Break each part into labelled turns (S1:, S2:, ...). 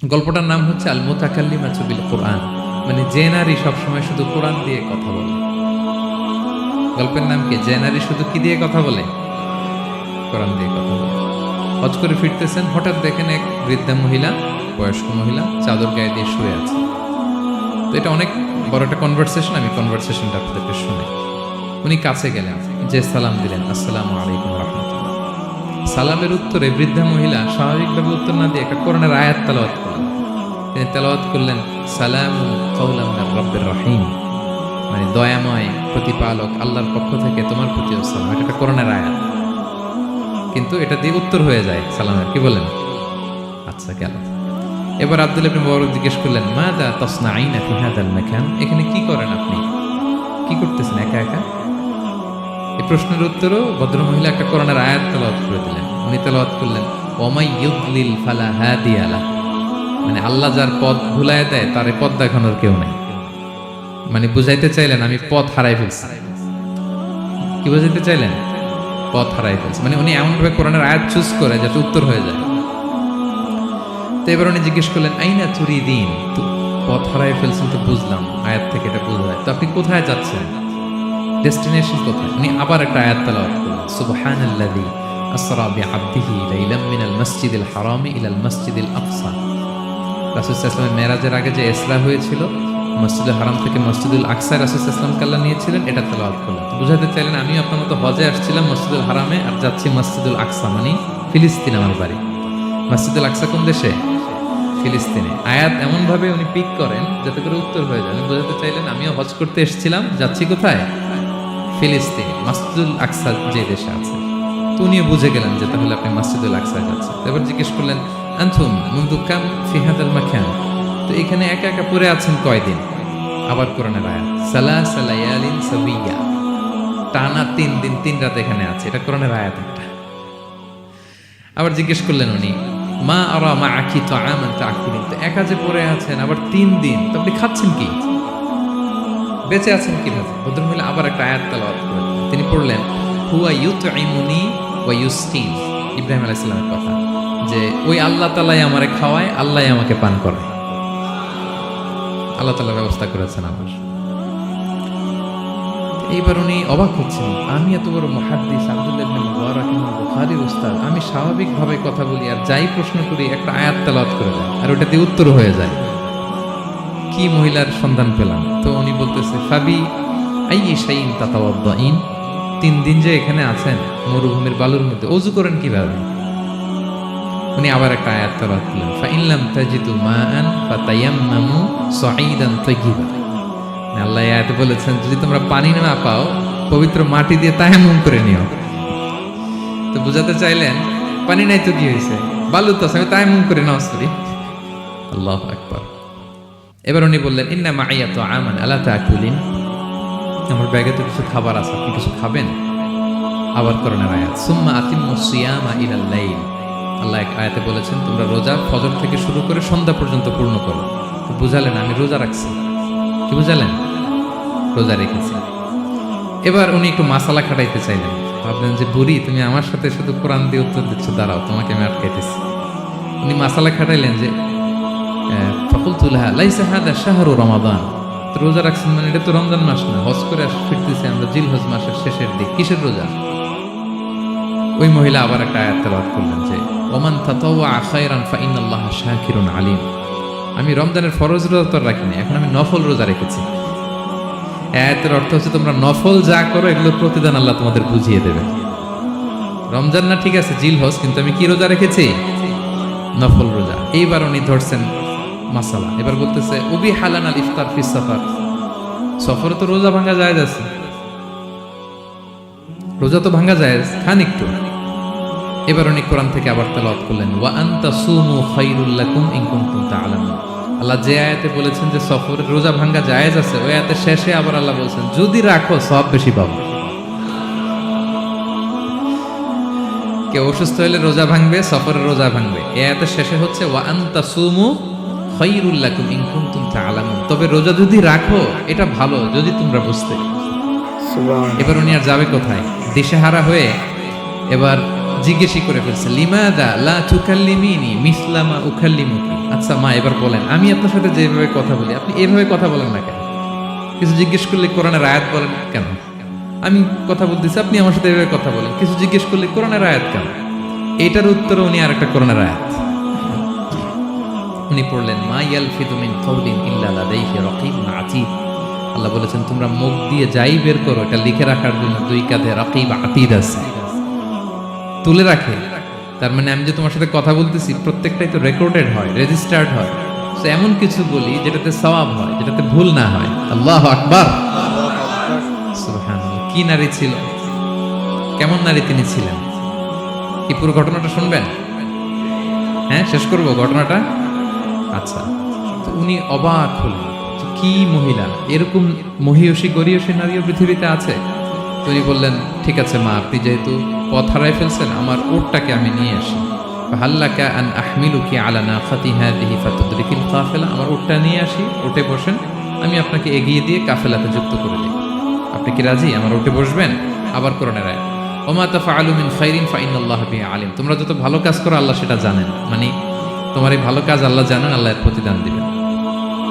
S1: গল্পটার নাম হচ্ছে আল মুতাকাল্লিমাতু বিল কোরআন, মানে যে নারী সবসময় শুধু কোরআন দিয়ে কথা বলে। গল্পের নাম কি? যে নারী শুধু কি দিয়ে কথা বলে? কোরআন দিয়ে কথা বলে। হজ করে ফিরতেছেন, হঠাৎ দেখেন এক বৃদ্ধা মহিলা, বয়স্ক মহিলা চাদর গায়ে দিয়ে শুয়ে আছে। তো এটা অনেক বড় একটা কনভারসেশন, আমি কনভারসেশনটা আপনাদেরকে শুনে। উনি কাছে গেলেন, যে সালাম দিলেন, আসসালামু আলাইকুম রাহমাতুল্লাহ। সালামের উত্তরে বৃদ্ধা মহিলা স্বাভাবিকভাবে উত্তর না দিয়ে একটা কোরআনের আয়াত তেলাওয়াত করলেন। তিনি তেলাওয়াত করলেন, সালামুন কাওলাম মির রাব্বির রহিম, মানে দয়াময় প্রতিপালক আল্লাহর পক্ষ থেকে তোমার প্রতি সালাম। এটা একটা কোরআনের আয়াত, কিন্তু এটা দিয়ে উত্তর হয়ে যায় সালামের। কি বলেন? আচ্ছা, গেল। এবার আব্দুল্লাহ ইবনে মুবারক জিজ্ঞেস করলেন, মাযা তাসনাঈনা ফি হাযাল মাকান, এখানে কি করেন আপনি? কি করতেছেন একা একা? এই প্রশ্নের উত্তরও ভদ্রমহিলা একটা কোরআনের আয়াত তেলাওয়াত করে দিলেন। উনি তেলাওয়াত করলেন, ওয়ামাই ইউদ্লিল ফালা হাদিয়া লাহ, মানে আল্লাহ যার পথ ভুলায় দেয় তার পথ দেখানোর কেউ নাই। মানে বুঝাইতে চাইলেন আমি পথ হারাই ফেলছি। কি বুঝাইতে চাইলেন? পথ হারাই ফেলছি, মানে উনি এমনভাবে কোরআনের আয়াত চুজ করে যাতে উত্তর হয়ে যায়। তো এবার উনি জিজ্ঞেস করলেন, আইনা তুরিদিন, তো পথ হারাই ফেলছেন তো বুঝলাম, আয়াত থেকে এটা বোঝা যায়, তো আপনি কোথায় যাচ্ছেন? ডেস্টিনেশন কোথায়? উনি আবার একটা আয়াত তেলাওয়াত করলেন, সুবহানাল্লাযী আসরা বিআবদিহি লাইলাম মিনাল মাসজিদিল হারামি ইলাল মাসজিদিল আকসা। রাসূল সাল্লাল্লাহু আলাইহি ওয়াসাল্লাম মেরাজের আগে যে ইসরা হয়েছিল, মসজিদুল হারাম থেকে মসজিদুল আকসায় রাসূল সাল্লাল্লাহু আলাইহি ওয়াসাল্লাম আল্লাহ নিয়েছিলেন, এটা তেলাওয়াত করলেন। বুঝাতে চাইলেন আমি আপনার মতো হজে আসছিলাম মসজিদুল হারামে, আর যাচ্ছি মসজিদুল আকসা, মানে ফিলিস্তিন আমার বাড়ি। মসজিদুল আকসা কোন দেশে? ফিলিস্তিনে। আয়াত এমনভাবে উনি পিক করেন যাতে করে উত্তর হয়ে যায়। উনি বোঝাতে চাইলেন আমিও হজ করতে এসেছিলাম, যাচ্ছি কোথায়? ফিলিস্তিন, মসজিদুল আকসা যে দেশে আছে। তো উনিও বুঝে গেলেন যে তাহলে আপনি মসজিদুল আকসায় যাচ্ছেন। এবার জিজ্ঞেস করলেন, আনতুম মুনযু কাম ফি হাযাল মাকান, তো এখানে একা একা পড়ে আছেন কয়দিন? আবার কোরআনের আয়াত, সালাসা লায়ালিন সাবিয়া, টানা 3 দিন 3 রাত এখানে আছে। এটা কোরআনের আয়াত একটা। আবার জিজ্ঞেস করলেন উনি, মা আরা মাআকি তাআমান তাআকুলুন, তো একা যে পড়ে আছেন আবার 3 দিন, তো আপনি খাচ্ছেন কি? বেঁচে আছেন কিভাবে? ভদ্রমহিলা আবার একটা আয়াত তেলাওয়াত করলেন। তিনি পড়লেন, হুয়া ইউতঈমুনি ওয়া ইউসকিন, ইব্রাহিম আলাইহিস সালামের কথা, যে ওই আল্লাহ তাআলাই আমারে খাওয়ায়, আল্লাহই আমাকে পান করায়। আল্লাহ তাআলা ব্যবস্থা করেছেন আমার। এইবার উনি অবাক হচ্ছেন, আমি এত বড় মুহাদ্দিস আব্দুল্লাহ ইবনে মুবারক ইমাম বুখারীর উস্তাদ, আমি স্বাভাবিকভাবে কথা বলি আর যাই প্রশ্ন করি একটা আয়াত তেলাওয়াত করে দেয় আর ওটা দিয়ে উত্তর হয়ে যায়। কি মহিলার সন্ধান পেলাম? তো উনি বলতেছে, ফাবি আইয়ি শাইইন তাতাওয়াদ্দাইন, 3 দিন যে এখানে আছেন মরুভূমির বালুর মধ্যে, ওযু করেন কিভাবে? উনি আবার একটা আয়াত তেলাওয়াত করলেন, ফা ইন লাম তাজিদু মাআন ফাতায়াম্মামু সাঈদান তাইয়্যিবা। আল্লাহ আয়াতে বলেছেন যদি তোমরা পানি না পাও পবিত্র মাটি দিয়ে তায়াম্মুম করে নিও। তো বুঝাতে চাইলেন পানি নাই তো কি হয়েছে, বালু তো আছে, আমি তায়াম্মুম করে নামাজ পড়ি। আল্লাহু আকবার। এবার উনি বললেন, ইন্না মাইয়া তাআমান আলা তাকুলিন, আমার ব্যাগে তো কিছু খাবার আছে, আপনি কিছু খাবেন? আবার কোরআনের আয়াত, সুম্মা আতিম্মুস সিয়ামা ইলাল লাইল, আল্লাহ এক আয়াতে বলেছেন তোমরা রোজা ফজর থেকে শুরু করে সন্ধ্যা পর্যন্ত পূর্ণ করো। তো বুঝালেন আমি রোজা রাখছি। কি বুঝালেন? রোজা রেখেছি। এবার উনি একটু মাসালা খাটাইতে চাইলেন, ভাবলেন যে বুড়ি তুমি আমার সাথে শুধু কোরআন দিয়ে উত্তর দিচ্ছ, দাঁড়াও তোমাকে আমি আটকাইতেছি। উনি মাসালা খাটাইলেন যে ফাকুলতু লাহা লাইসা হাদা শাহরু রমাদান, তো রোজা রাখছেন মানে এটা তো রমজান মাস না, হজ করে ফিরতেছি আমরা জিলহজ মাসের শেষের দিক, কিসের রোজা? ওই মহিলা আবার একটা আয়াত তেলাওয়াত করলেন যে ওমান তাতাওয়া খায়রান ফা ইন্নাল্লাহা শাকিরুন আলিম, আমি রমজানের ফরজ রোজা তো রাখিনি, এখন আমি নফল রোজা রেখেছি। আয়াতের অর্থ হচ্ছে তোমরা নফল যা করো এগুলোর প্রতিদান আল্লাহ তোমাদের বুঝিয়ে দেবে। রমজান না ঠিক আছে জিলহজ, কিন্তু আমি কি রোজা রেখেছি? নফল রোজা। এইবার উনি ধরছেন মাসালা, এবার বলতেছে উবি হালান আল ইফতার ফি সফর, সফরে তো রোজা ভাঙা যায় আছে, রোজা তো ভাঙা যায়, খান একটু। এবার উনি কোরআন থেকে আবার তেলাওয়াত করলেন, ওয়া আনতা সুমু খায়রুল লাকুম ইন কুনতুম তা'লামুন, আল্লাহ যে আয়াতে বলেছেন যে সফরে রোজা ভাঙা জায়েজ আছে, ওই আয়াতের শেষে আবার আল্লাহ বলেছেন যদি রাখো সওয়াব বেশি পাবো। কেউ অসুস্থ হলে রোজা ভাঙবে, সফরে রোজা ভাঙবে, এই আয়াতের শেষে হচ্ছে ওয়া আনতা সুমু খায়রুল লাকুম ইন কুনতুম তা'লামুন, তবে রোজা যদি রাখো এটা ভালো যদি তোমরা বুঝতে। এবার উনি আর যাবে কোথায়? দিশেহারা হয়ে এবার জিজ্ঞেসই করে ফেলছে, লিমাদা লা তুকাল্লিমিনি মিসলা মা উকাল্লিমুকি। আচ্ছা মা, এবার বলেন, আমি আপনার সাথে যেভাবে কথা বলি আপনি এভাবে কথা বলেন না কেন? কিছু জিজ্ঞেস করলে কোরআনের আয়াত বলেন কেন? আমি কথা বলতেছি, আপনি আমার সাথে এভাবে কথা বলেন। কিছু জিজ্ঞেস করলে কোরআনের আয়াত কেন? এটার উত্তরে উনি আরেকটা কোরআনের আয়াত উনি পড়লেন, মা ইয়ালফিযু মিন কাওলিন ইল্লা লাদাইহি রাকীবুন আতীদ। আল্লাহ বলেছেন, তোমরা মুখ দিয়ে যাই বের করো, এটা লিখে রাখার জন্য দুই কাঁধে রাকীব আতীদ আছে, তুলে রাখে। তার মানে আমি যে তোমার সাথে কথা বলতেছি প্রত্যেকটাই তো রেকর্ডেড হয়, রেজিস্টার্ড হয়। তো এমন কিছু বলি যেটাতে সওয়াব হয়, যেটাতে ভুল না হয়। আল্লাহু আকবার, সুবহানাল্লাহ। কি নারী ছিল, কেমন নারী তিনি ছিলেন? কি পুরো ঘটনাটা শুনবেন? হ্যাঁ, শেষ করব ঘটনাটা। আচ্ছা, তো উনি অবাক হলেন, কি মহিলা, এরকম মহিয়সী গরিয়সী নারীও পৃথিবীতে আছে? তো উনি বললেন, ঠিক আছে মা, আপনি যেহেতু পথ হারাই ফেলছেন, আমার উটটাকে আমি নিয়ে আসি। ফাহাল্লাকা আন আহমিলুকি আলা নাফাতি হাযিহি ফাতুদরিকিল কাফেলা। আমার উটটা নিয়ে আসি, উটে বসেন, আমি আপনাকে এগিয়ে দিয়ে কাফেলাতে যুক্ত করে দিই। আপনি কি রাজি আমার উটে বসবেন? আবার কোরআনের আয়াত, ওমা তাফআলু মিন খাইরিন ফাইনাল্লাহা বিহি আলিম। তোমরা যত ভালো কাজ করো আল্লাহ সেটা জানেন, মানে তোমার এই ভালো কাজ আল্লাহ জানেন, আল্লাহ এর প্রতিদান দিবেন।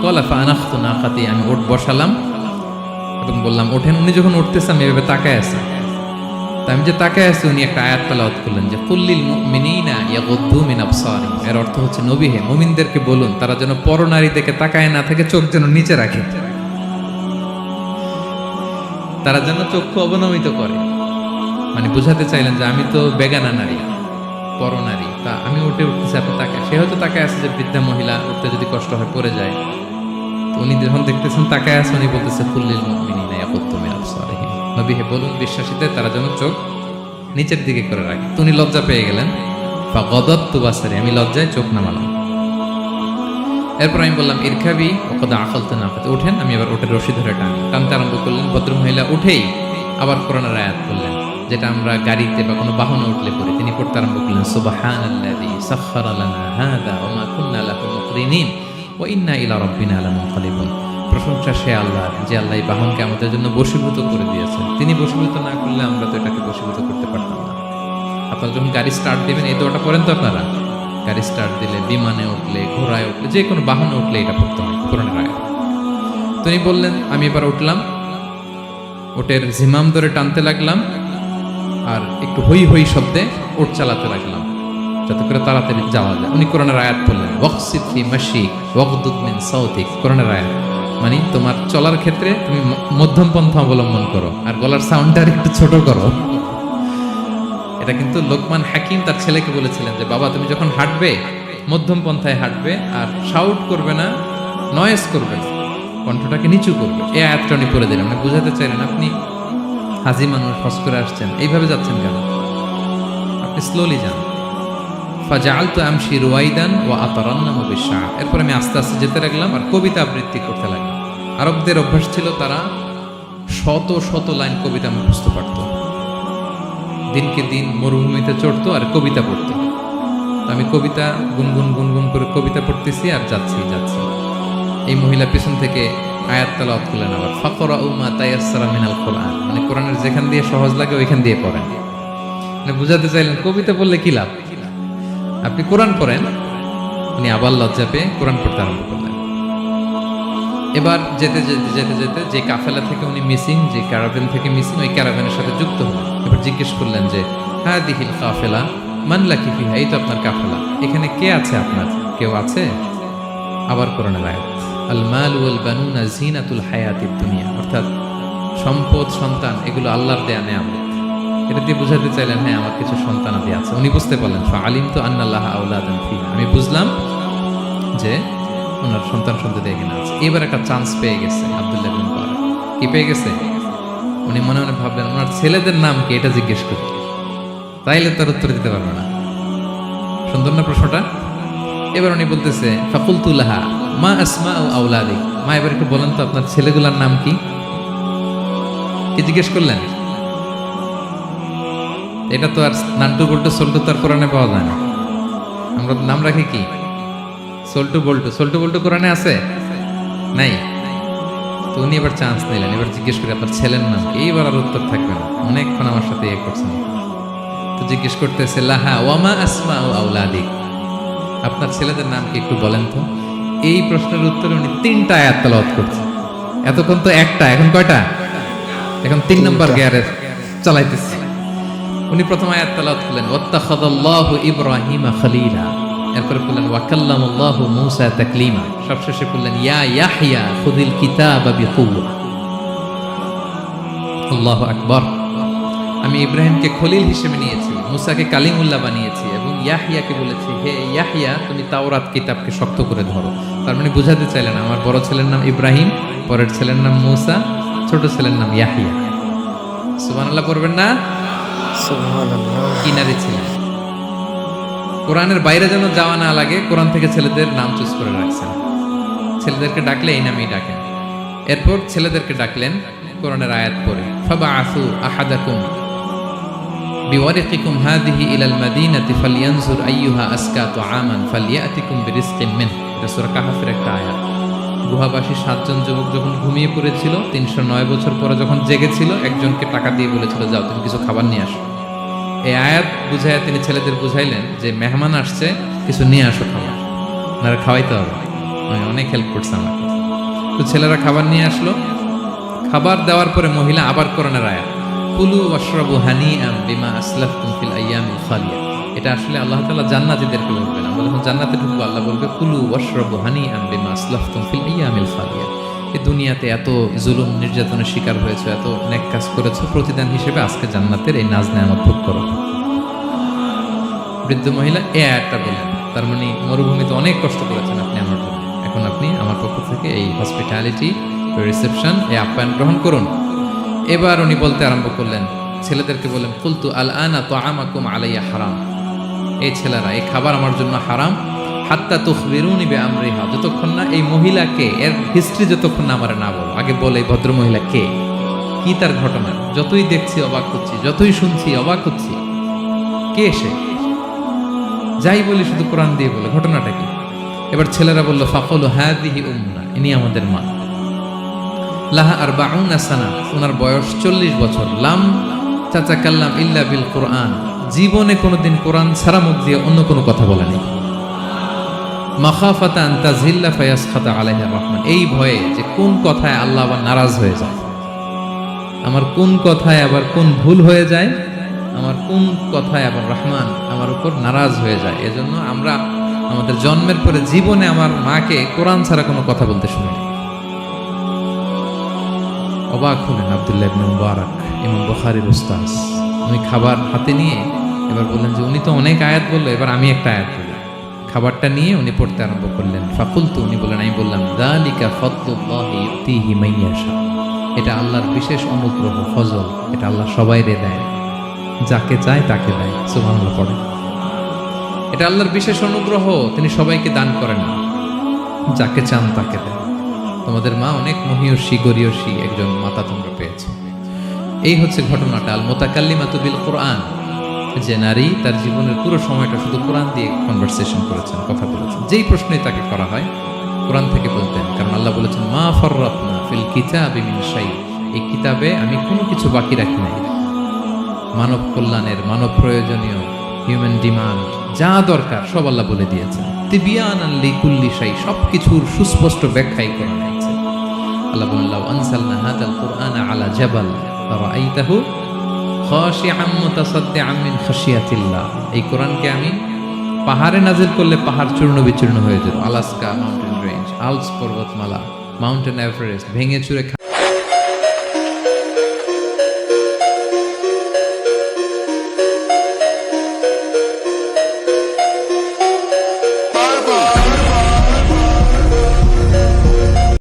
S1: ক্বালা ফাআনাখতু নাকাতি, আমি উট বসালাম এবং বললাম ওঠেন। উনি যখন উঠতেছে আমি এভাবে তাকায় আছি। তা আমি যে তাকায় আছি, উনি একটা আয়াত তেলাওয়াত করলেন যে কুল্লিল মুমিনিনা ইয়াগুদ্দু মিন আবসারিহিম। এর অর্থ হচ্ছে, নবী হে, মুমিনদেরকে বলুন তারা যেন পরনারী দেখে তাকায় না থাকে, চোখ যেন নিচে রাখে, তারা যেন চক্ষু অবনমিত করে। মানে বুঝাতে চাইলেন যে আমি তো বেগানা নারী, পরনারী, তা আমি উঠে উঠতেছি, আপনি তাকায়। সে হয়তো তাকায় আছে যে বৃদ্ধা মহিলা উঠতে যদি কষ্ট হয় পড়ে যায়। তো উনি যখন দেখতেছেন তাকায় আছে, উনি বলতেছে কুল্লিল মুমিনিনা ইয়াগুদ্দু মিন আবসারিহিম। নবী হে, বলুন বিশ্বাসীদের তারা যেন চোখ নিচের দিকে করে রাখে। তো উনি লজ্জা পেয়ে গেলেন। ফাগাদাততু বাসারি, আমি লজ্জায় চোখ নামালাম। এরপর আমি বললাম, ইরকাবি ওয়াকাদ আকালতু নাকাতি, ওঠেন। আমি আবার ওটের রশি ধরে টানতে আরম্ভ করলেন। ভদ্রমহিলা উঠেই আবার কোরআনের আয়াত বললেন, যেটা আমরা গাড়িতে বা কোনো বাহনে উঠলে পড়ি। তিনি পড়তে আরম্ভ করলেন, সুবহানাল্লাযী সাখখারা লানা হাযা ওয়া মা কুন্না লাহু মুকরিনিন ওয়া ইন্না ইলা রাব্বিনা লামুনকালিবুন। প্রশংসা সে আল্লাহর, যে আল্লাহ এই বাহনকে আমাদের জন্য বশীভূত করে দিয়েছেন। তিনি বশীভূত না করলে আমরা তো এটাকে বশীভূত করতে পারতাম না। আপনারা যখন গাড়ি স্টার্ট দিবেন এই দোয়াটা পড়েন তো আপনারা? গাড়ি স্টার্ট দিলে, বিমানে উঠলে, ঘোড়ায় উঠলে, যে কোনো বাহনে উঠলে এটা পড়তে হয়, কোরআনের আয়াত। তিনি বললেন, আমি এবার উঠলাম, ওটের জিমাম ধরে টানতে লাগলাম, আর একটু হই হই শব্দে ওট চালাতে লাগলাম, যাতে করে তাড়াতাড়ি যাওয়া যায়। উনি কোরআনের আয়াত বললেন, ওয়াকসিদ ফি মাশিক ওয়াগদুদ মিন সাউতিক। কোরআনের আয়াত মানে তোমার চলার ক্ষেত্রে তুমি মধ্যম পন্থা অবলম্বন করো, আর গলার সাউন্ডটা একটু ছোট করো। এটা কিন্তু লোকমান হাকিম তার ছেলেকে বলেছিলেন যে, বাবা তুমি যখন হাঁটবে মধ্যম পন্থায় হাঁটবে, আর শাউট করবে না, নয়েজ করবে না, কণ্ঠটাকে নিচু করবে। এই আয়াতটা উনি পড়ে দিলেন। মানে বুঝাতে চাইলেন, আপনি হাজি মানুষ, হজ করে আসছেন, এইভাবে যাচ্ছেন কেন? আপনি স্লোলি যান। ফাজাআলতু আমশি রুয়াইদান ওয়া আতারান্নামু বিশ-শা'র। এরপর আমি আস্তে আস্তে যেতে লাগলাম আর কবিতা আবৃত্তি করতে লাগলাম। আরবদের অভ্যাস ছিল, তারা শত শত লাইন কবিতা মুখস্থ পারত। দিনকে দিন মরুভূমিতে চড়তো আর কবিতা পড়তো। আমি কবিতা গুনগুন গুনগুন করে কবিতা পড়তেছি আর যাচ্ছি। এই মহিলা পিছন থেকে আয়াত তেলাওয়াত করলেন আবার, ফাকরাউ মা তায়াসসারা মিনাল কুরআন। মানে কোরআনের যেখান দিয়ে সহজ লাগে ওইখান দিয়ে পড়েন। মানে বুঝাতে চাইলেন কবিতা পড়লে কি লাভ, আপনি কোরআন পড়েন। উনি আবার লজ্জা পেয়ে কোরআন পড়তে আরম্ভ করলেন। এবার যেতে যেতে যেতে যেতে যে কাফেলা থেকে উনি মিসিং, যে ক্যারাভেন থেকে মিসিং, ওই ক্যারাভেনের সাথে যুক্ত হলেন। এবার জিজ্ঞেস করলেন যে, হাদিহিল কাফেলা মান লাকি ফিহা, এই তো আপনার কাফেলা, এখানে কে আছে আপনার, কেউ আছে? আবার কোরআনের আয়াত, আল মাল ওয়াল বানুনা জিনাতুল হায়াতিদ দুনিয়া, অর্থাৎ সম্পদ, সন্তান, এগুলো আল্লাহর দেয়া নেয়ামত। এটা দিয়ে বুঝাতে চাইলেন, হ্যাঁ আমার কিছু সন্তানাদি আছে। উনি বুঝতে পারলেন, ফাআলিমতু আন্নাল্লাহা আওলাদান ফিহা, আমি বুঝলাম যে ওনার সন্তান সন্ততি এখানে আছে। এবার একটা চান্স পেয়ে গেছে আব্দুল্লাহ ইবনে মুবারক। কি পেয়ে গেছে? উনি মনে মনে ভাবলেন, ওনার ছেলেদের নাম কি, এটা জিজ্ঞেস করি, তাইলে তার উত্তর দিতে পারবে না। সুন্দর না প্রশ্নটা? এবার উনি বলতেছে, ফাকুলতু লাহা মা আসমাউ আওলাদিক, মা এবার একটু বলেন তো আপনার ছেলেগুলোর নাম কি? কি জিজ্ঞেস করলেন? এটা তো আর নান্টু বল্টু সল্টু তার কোরআনে পাওয়া যায় না। আমরা নাম রাখি কি? সল্টু বল্টু। সল্টু বল্টু কোরআনে আছে? নাই। তো উনি এবার চান্স নিলেন, এবার জিজ্ঞেস করে আপনার ছেলের নাম কি? এইবার আর উত্তর থাকবে না, অনেকক্ষণ আমার সাথে করছেন। তো জিজ্ঞেস করতেছে লাহা ওয়ামা আসমাউ আওলাদিক, আপনার ছেলেদের নাম কি একটু বলেন তো। এই প্রশ্নের উত্তরে উনি 3টা আয়াত তেলাওয়াত করছেন। এতক্ষণ তো একটা, এখন কয়টা? এখন 3 নম্বর গিয়ারে চালাইতেছে। উনি প্রথম আয়াত তেলাওয়াত করলেন ওয়াত্তাখাযাল্লাহু ইব্রাহিমা খলিলা, এরপরে বললেন ওয়া কাল্লামাল্লাহু মূসা তাকলিমা, সবশেষে বললেন ইয়া ইয়াহইয়া খুযিল কিতাবা বিকুওয়া। আল্লাহু আকবার। আমি ইব্রাহিমকে খলিল হিসেবে নিয়েছি, মুসাকে কালিমুল্লাহ বানিয়েছি, এবং ইয়াহইয়াকে বলেছি হে ইয়াহইয়া তুমি তাওরাত কিতাবকে শক্ত করে ধরো। তার মানে বুঝাতে চাইলেন আমার বড় ছেলের নাম ইব্রাহিম, পরের ছেলের নাম মুসা, ছোট ছেলের নাম ইয়াহইয়া। সুবহানাল্লাহ পড়বেন না? সুবহানাল্লাহ। কিনারে ছিলেন, কোরআনের বাইরে যেন যাওয়া না লাগে, কোরআন থেকে ছেলেদের নাম চুজ করে রাখছেন। ছেলেদেরকে ডাকলে এই নামেই ডাকেন। এরপর ছেলেদেরকে ডাকলেন কোরআনের আয়াত পড়ে ফাবআসু আহাদাকুম বিওয়ারিকিকুম হাদিহি ইলাল মাদিনাতি ফালইয়ানজুর আইয়ুহা আসকা তুআমান ফালইয়াতিকুম বিরিজকিন মিন। এটা সূরা কাহফের একটা আয়াত। গুহাবাসী 7 জন যুবক যখন ঘুমিয়ে পড়েছিল, 309 বছর পরে যখন জেগেছিল, একজনকে টাকা দিয়ে বলেছিল যাও তুমি কিছু খাবার নিয়ে আসো। এই আয়াত বুঝাইয়া তিনি ছেলেদের বুঝাইলেন যে মেহমান আসছে, কিছু নিয়ে আসো খাবার, আপনারা খাওয়াইতে হবে। আমি অনেক হেল্প করছে আমাকে। তো ছেলেরা খাবার নিয়ে আসলো। খাবার দেওয়ার পরে মহিলা আবার কোরআনের আয়াত কুলু ওয়াশরাবু হানিআম বিমা আসলাফতুম ফিল আইয়ামিল খালিয়া। এটা আসলে আল্লাহ তাআলা জান্নাতীদেরকে বলবেন। আমরা যখন জান্নাতে ঢুকবো আল্লাহ বলবে কুলু ওয়াশরাবু হানিআম বিমা আসলাফতুম ফিল আইয়ামিল খালিয়া। এই দুনিয়াতে এত জুলুম নির্যাতনের শিকার হয়েছে, এত নেক কাজ করেছো, প্রতিদান হিসেবে আজকে জান্নাতের এই নাজ নেয়ামত ভোগ করো। বৃদ্ধ মহিলা এই আয়াতটা বলেন, তার মানে মরুভূমিতে অনেক কষ্ট করেছেন আপনি আমার জন্য, এখন আপনি আমার পক্ষ থেকে এই হসপিটালিটি রিসেপশন, এই আপ্যায়ন গ্রহণ করুন। এবার উনি বলতে আরম্ভ করলেন, ছেলেদেরকে বললেন কুলতু আল আনা তুআমাকুম আলাইয়া হারাম। এই ছেলেরা, এই খাবার আমার জন্য হারাম। হাত্তা তুখবিরুনি বিআমরিহা, যতক্ষণ না এই মহিলাকে, এর হিস্ট্রি যতক্ষণ না আমার না বলো। আগে বলে ভদ্র মহিলা কে, কি তার ঘটনা। যতই দেখছি অবাক হচ্ছি, যতই শুনছি অবাক হচ্ছি, কে সে? যাই বলি শুধু কোরআন দিয়ে বলে, ঘটনাটা কি? এবার ছেলেরা বলল ফাকুলু হাদিহি উম্মুনা, ইনি আমাদের মা। লাহা আরবাউনা সানা, ওনার বয়স 40 বছর। লাম তাতাকাল্লাম ইল্লা বিল কুরআন, জীবনে কোনোদিন কোরআন ছাড়া মুখ দিয়ে অন্য কোনো কথা বলেনি। মাখাফাতা আন তাযিল্লা ফায়াসখাতা আলাইহা রহমান, এই ভয়ে যে কোন কথায় আল্লাহ আবার নারাজ হয়ে যায়, আমার কোন কথায় আবার কোন ভুল হয়ে যায়, আমার কোন কথায় আবার রহমান আমার উপর নারাজ হয়ে যায়। এজন্য আমরা আমাদের জন্মের পরে জীবনে আমার মাকে কোরআন ছাড়া কোনো কথা বলতে শুনিনি। অবাক হলেন আব্দুল্লাহ ইবনে মুবারক, ইমাম বুখারীর উস্তাদ। উনি খাবার হাতে নিয়ে এবার বললেন যে উনি তো অনেক আয়াত বললো, এবার আমি একটা আয়াত বলি। খাবারটা নিয়ে উনি পড়তে আরম্ভ করলেন। ফাকুলতু, উনি বললেন, আমি বললাম যালিকা ফাদলুল্লাহি ইউতিহি মান ইয়াশা, এটা আল্লাহর বিশেষ অনুগ্রহ, ফজল। এটা আল্লাহ সবাইরে দেয়, যাকে চায় তাকে দেয়। সুবহানাল্লাহ পড়ে। এটা আল্লাহর বিশেষ অনুগ্রহ, তিনি সবাইকে দান করেন না, যাকে চান তাকে দেন। তোমাদের মা অনেক মহিয়সী গরিয়সী একজন মাতা তোমরা পেয়েছ। এই হচ্ছে ঘটনাটা। আল মুতাকাল্লিমাতু বিল কোরআন, যে নারী তার জীবনের পুরো সময়টা শুধু কোরআন দিয়ে কনভারসেশন করেছেন, কথা বলেছেন। যেই প্রশ্নই তাকে করা হয় কোরআন থেকে বলতেন, কারণ আল্লাহ বলেছেন মা ফাররাতনা ফিল কিতাবি মিন শাই, এই কিতাবে আমি কোনো কিছু বাকি রাখি নাই। মানব কল্যাণের, মানব প্রয়োজনীয়, হিউম্যান ডিমান্ড যা দরকার সব আল্লাহ বলে দিয়েছেন। তিবিয়ানান লিকুল্লি শাই, সবকিছুর সুস্পষ্ট ব্যাখ্যাই করা হয়েছে। আল্লাহ বলেন লাউ আনসালনা হাদাল কুরআনা আলা জাবাল ফারাআইতাহু খাশিআম মুতাসাদ্দিআম মিন খাশিয়াতিল্লাহ, এই কোরআনকে আমি পাহাড়ে নাজিল করলে পাহাড় চূর্ণ বিচূর্ণ হয়ে যেত। আলাস্কা মাউন্টেন রেঞ্জ, আল্পস পর্বতমালা, মাউন্টেন এভারেস্ট ভেঙে চুরে